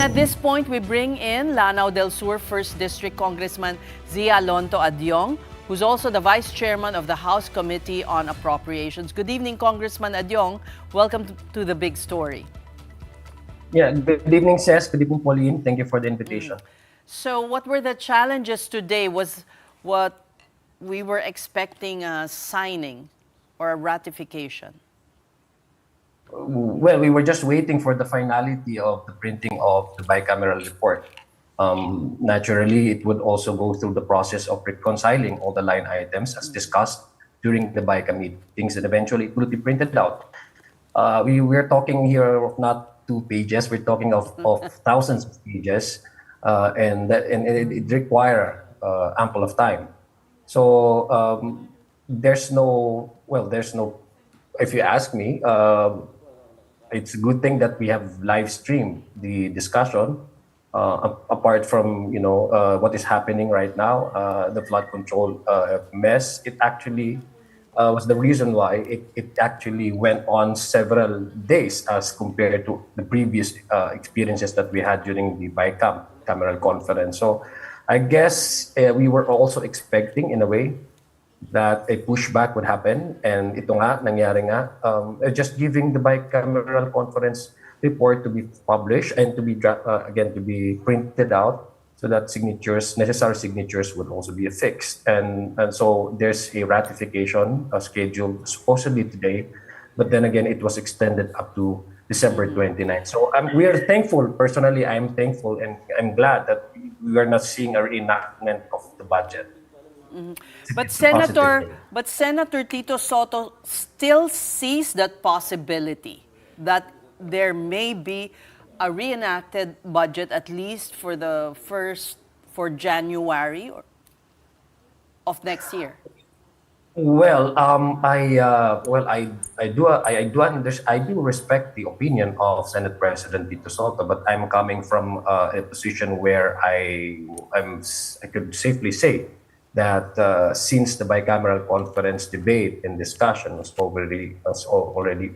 At this point, we bring in Lanao del Sur 1st District Congressman Alonto Adiong, who's also the Vice Chairman of the House Committee on Appropriations. Good evening, Congressman Adiong. Welcome to The Big Story. Yeah, good evening, Ces. Good evening, Pauline. Thank you for the invitation. So what were the challenges today? Was what we were expecting a signing or a ratification? Well, we were just waiting for the finality of the printing of the bicameral report. Naturally, it would also go through the process of reconciling all the line items as discussed during the BICAM meetings, and eventually it will be printed out. We're talking here of not 2 pages, we're talking of thousands of pages, and it require ample of time. So there's no, if you ask me, it's a good thing that we have live streamed the discussion. Apart from what is happening right now, the flood control mess, it actually was the reason why it actually went on several days as compared to the previous experiences that we had during the bicameral conference. So I guess we were also expecting, in a way, that a pushback would happen, and ito nga, nangyari nga. Just giving the bicameral conference report to be published and to be again to be printed out, so that necessary signatures would also be affixed, and so there's a ratification scheduled supposedly today, but then again it was extended up to December 29th. So we are thankful. Personally, I'm thankful and I'm glad that we are not seeing a reenactment of the budget. But Senator Tito Soto still sees that possibility that there may be a reenacted budget, at least for January of next year. Well, I do respect the opinion of Senate President Tito Soto, but I'm coming from a position where I could safely say that since the bicameral conference debate and discussion was already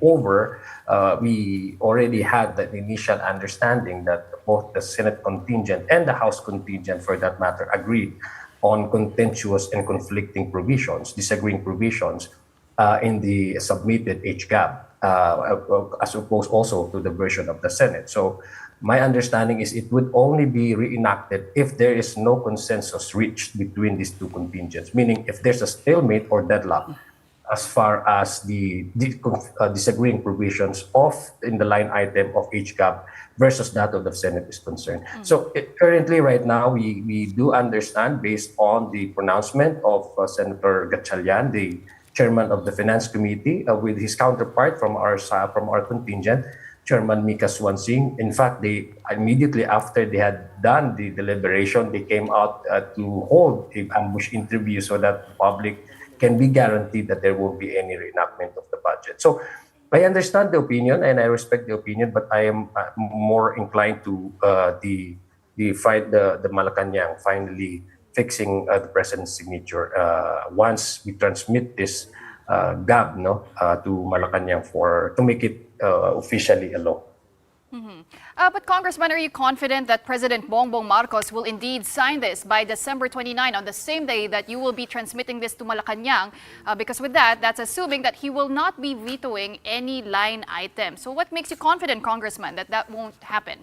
over, we already had that initial understanding that both the Senate contingent and the House contingent, for that matter, agreed on contentious and conflicting provisions, disagreeing provisions in the submitted HGAB, as opposed also to the version of the Senate. So my understanding is it would only be reenacted if there is no consensus reached between these two contingents, meaning if there's a stalemate or deadlock as far as the disagreeing provisions in the line item of HGAB versus that of the Senate is concerned. So currently, right now, we do understand, based on the pronouncement of Senator Gatchalian, the chairman of the Finance Committee, with his counterpart from our contingent, Chairman Mika Swansing. In fact, they immediately after they had done the deliberation, they came out to hold an ambush interview so that the public can be guaranteed that there won't be any reenactment of the budget. So I understand the opinion and I respect the opinion, but I am more inclined to the Malacañang finally fixing the president's signature once we transmit this GAB to Malacañang to make it officially a law. But Congressman, are you confident that President Bongbong Marcos will indeed sign this by December 29, on the same day that you will be transmitting this to Malacañang? Because with that's assuming that he will not be vetoing any line item. So what makes you confident, Congressman, that won't happen?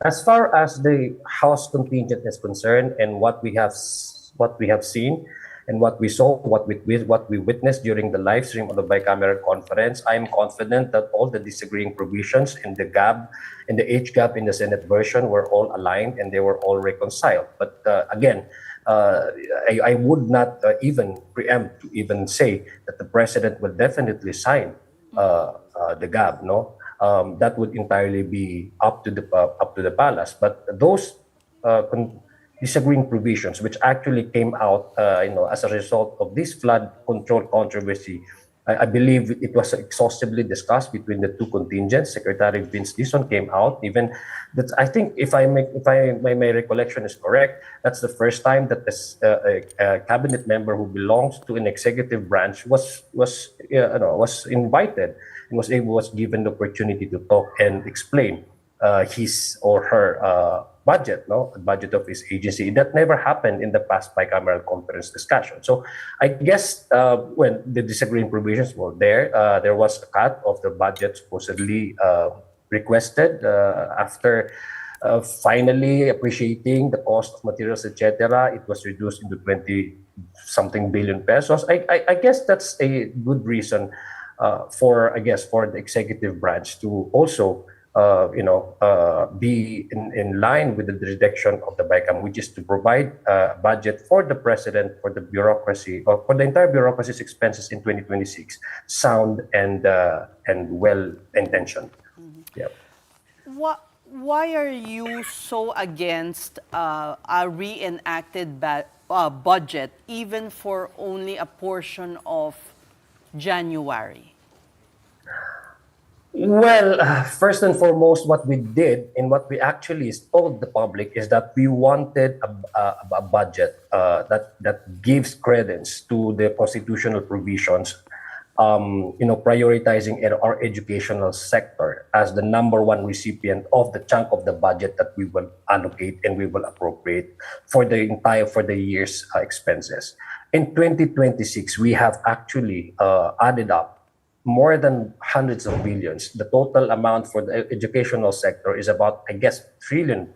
As far as the House contingent is concerned, and what we have seen, and what we saw, what we witnessed during the live stream of the bicameral conference, I am confident that all the disagreeing provisions in the GAB, in the HGAB in the Senate version were all aligned and they were all reconciled. But again, I would not even preempt to even say that the president will definitely sign the GAB. That would entirely be up to the palace. But those disagreeing provisions, which actually came out, as a result of this flood control controversy, I believe it was exhaustively discussed between the two contingents. Secretary Vince Dizon came out. Even that, I think, if my recollection is correct, that's the first time that a cabinet member who belongs to an executive branch was invited and was given the opportunity to talk and explain his or her budget, no, budget of his agency. That never happened in the past bicameral conference discussion. So I guess when the disagreeing provisions were there was a cut of the budget supposedly requested after finally appreciating the cost of materials, etc. It was reduced into 20-something billion pesos. I guess that's a good reason for the executive branch to also be in line with the direction of the BICAM, which is to provide a budget for the president, for the bureaucracy, or for the entire bureaucracy's expenses in 2026, sound and well-intentioned. Yeah. Why are you so against a reenacted budget, even for only a portion of January? Well, first and foremost, what we did and what we actually told the public is that we wanted a budget that gives credence to the constitutional provisions, prioritizing our educational sector as the number one recipient of the chunk of the budget that we will allocate and we will appropriate for the year's expenses. In 2026, we have actually added up more than hundreds of billions. The total amount for the educational sector is about, I guess, trillion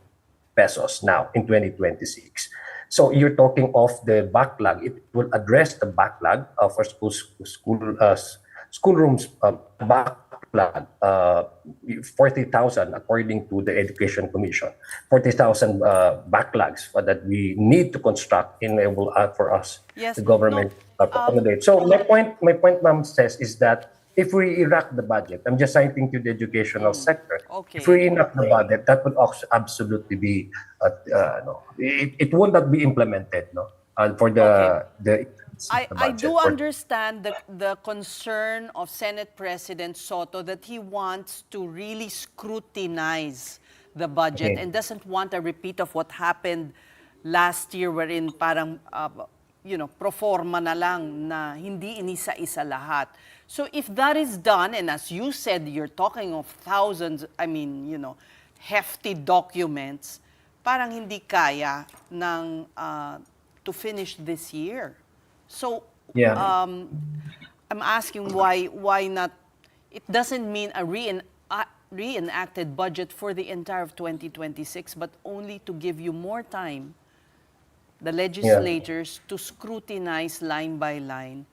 pesos now in 2026. So you're talking of the backlog. It will address the backlog for schoolrooms backlog, 40,000 according to the Education Commission, 40,000 backlogs that we need to construct enable for us, Yes, the government, to accommodate. So my point, ma'am, says is that if we enact the budget, I'm just citing to the educational sector. Okay. If we enact the budget, that would absolutely be, it would not be implemented, for the I do understand the concern of Senate President Soto that he wants to really scrutinize the budget and doesn't want a repeat of what happened last year, wherein parang pro forma na lang na hindi inisa-isa lahat. So if that is done, and as you said, you're talking of thousands, hefty documents, parang hindi kaya ng to finish this year. So I'm asking why not? It doesn't mean a reenacted budget for the entire of 2026, but only to give you more time, the legislators, to scrutinize line by line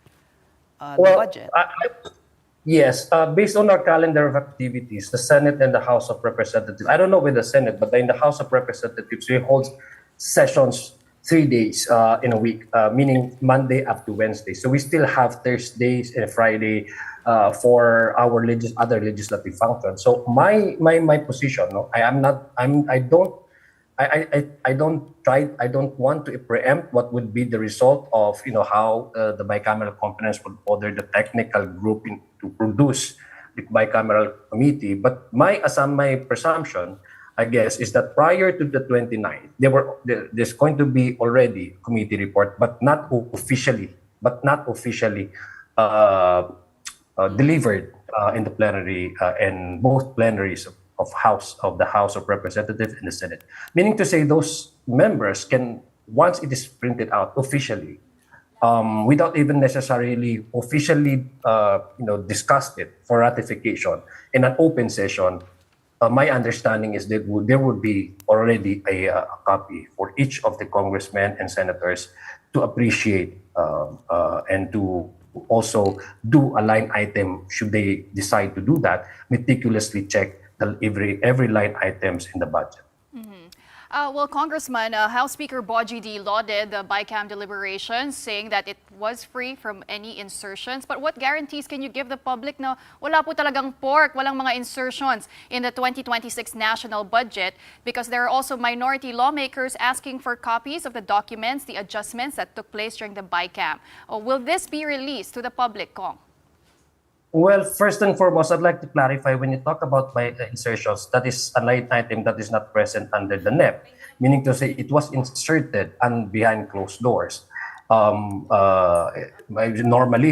the budget. Yes, based on our calendar of activities, the Senate and the House of Representatives, I don't know with the Senate, but in the House of Representatives, we hold sessions 3 days in a week, meaning Monday up to Wednesday. So we still have Thursdays and Friday for our other legislative functions. So my position, I don't want to preempt what would be the result of how the bicameral conference would order the technical group to produce the bicameral committee. But my presumption, I guess, is that prior to the 29th, there's going to be already a committee report, but not officially delivered in the plenary and both plenaries of the House of Representatives and the Senate. Meaning to say, those members can, once it is printed out officially, without even necessarily officially discussed it for ratification in an open session, my understanding is that there would be already a copy for each of the congressmen and senators to appreciate and to also do a line item, should they decide to do that, meticulously check every line items in the budget. Well, Congressman, House Speaker Boji D lauded the BICAM deliberations, saying that it was free from any insertions. But what guarantees can you give the public na wala po talagang pork, walang mga insertions in the 2026 national budget? Because there are also minority lawmakers asking for copies of the documents, the adjustments that took place during the BICAM. Will this be released to the public, Kong? Well, first and foremost, I'd like to clarify, when you talk about insertions, that is a line item that is not present under the NEP, meaning to say it was inserted and behind closed doors. Normally,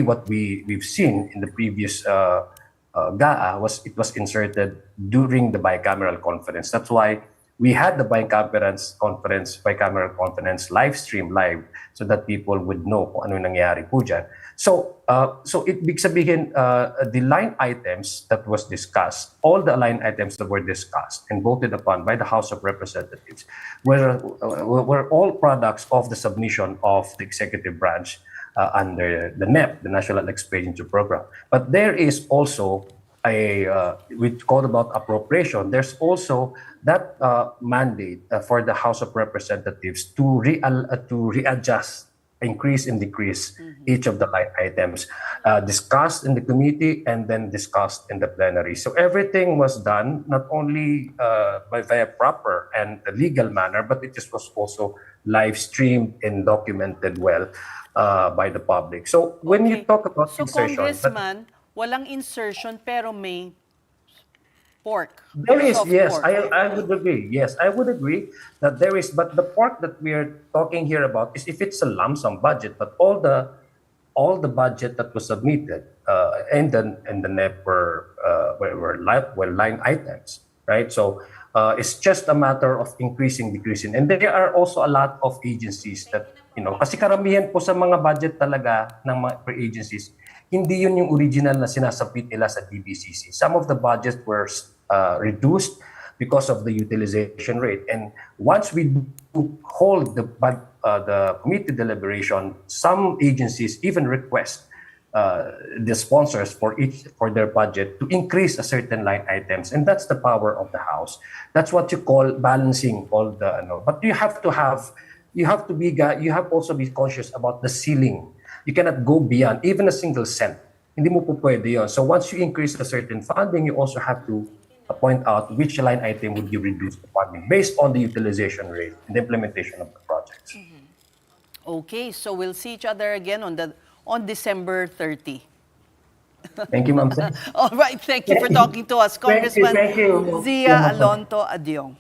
what we've seen in the previous GAA was it was inserted during the bicameral conference. That's why we had the bicameral conference live stream so that people would know kung ano nangyari po dyan. So it big sabihin, the line items that was discussed, all the line items that were discussed and voted upon by the House of Representatives were all products of the submission of the executive branch under the NEP, the National Expenditure Program. But there is also we call about appropriation. There's also that mandate for the House of Representatives to readjust, increase and decrease each of the line items, discussed in the committee and then discussed in the plenary. So everything was done not only via proper and legal manner, but it just was also live streamed and documented well by the public. So when you talk about So, insertion, Congressman, walang insertion pero may pork. there is, soft yes, pork. I would agree. Yes, I would agree that there is, but the part that we're talking here about is if it's a lump sum budget, but all the budget that was submitted and the NEP were line items, right? So it's just a matter of increasing, decreasing, and there are also a lot of agencies that kasi karamihan po sa mga budget talaga ng mga per agencies, hindi yun yung original na sinasabit nila sa DBCC. Some of the budgets were reduced because of the utilization rate. And once we hold the committee deliberation, some agencies even request the sponsors for their budget to increase a certain line items, and that's the power of the House. That's what you call balancing all the. But you have also be conscious about the ceiling. You cannot go beyond even a single cent. Hindi mo po pwede yun. So once you increase a certain funding, you also have to point out which line item would you reduce the funding based on the utilization rate and the implementation of the projects. Okay, so we'll see each other again on December 30. Thank you, Ma'am. All right, thank you for talking to us, Thank you, Congressman thank you. Zia Alonto Adiong.